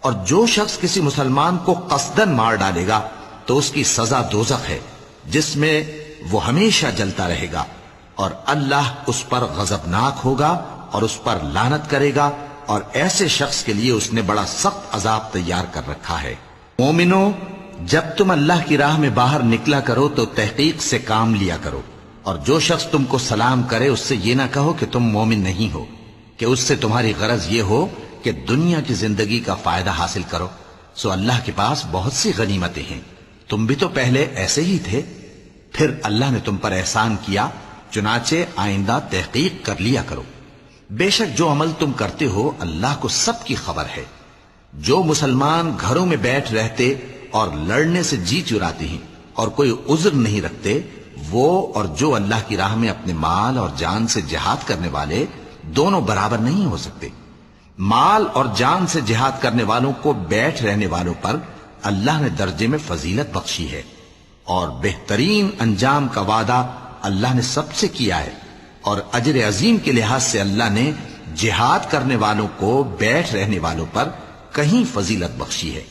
اور جو شخص کسی مسلمان کو قصدن مار ڈالے گا تو اس کی سزا دوزخ ہے جس میں وہ ہمیشہ جلتا رہے گا، اور اللہ اس پر غضبناک ہوگا اور اس پر لعنت کرے گا، اور ایسے شخص کے لیے اس نے بڑا سخت عذاب تیار کر رکھا ہے۔ مومنو، جب تم اللہ کی راہ میں باہر نکلا کرو تو تحقیق سے کام لیا کرو، اور جو شخص تم کو سلام کرے اس سے یہ نہ کہو کہ تم مومن نہیں ہو، کہ اس سے تمہاری غرض یہ ہو کہ دنیا کی زندگی کا فائدہ حاصل کرو، سو اللہ کے پاس بہت سی غنیمتیں ہیں، تم بھی تو پہلے ایسے ہی تھے، پھر اللہ نے تم پر احسان کیا، چنانچہ آئندہ تحقیق کر لیا کرو۔ بے شک جو عمل تم کرتے ہو اللہ کو سب کی خبر ہے۔ جو مسلمان گھروں میں بیٹھ رہتے اور لڑنے سے جی چراتے ہیں اور کوئی عذر نہیں رکھتے، وہ اور جو اللہ کی راہ میں اپنے مال اور جان سے جہاد کرنے والے دونوں برابر نہیں ہو سکتے۔ مال اور جان سے جہاد کرنے والوں کو بیٹھ رہنے والوں پر اللہ نے درجے میں فضیلت بخشی ہے، اور بہترین انجام کا وعدہ اللہ نے سب سے کیا ہے، اور اجر عظیم کے لحاظ سے اللہ نے جہاد کرنے والوں کو بیٹھ رہنے والوں پر کہیں فضیلت بخشی ہے۔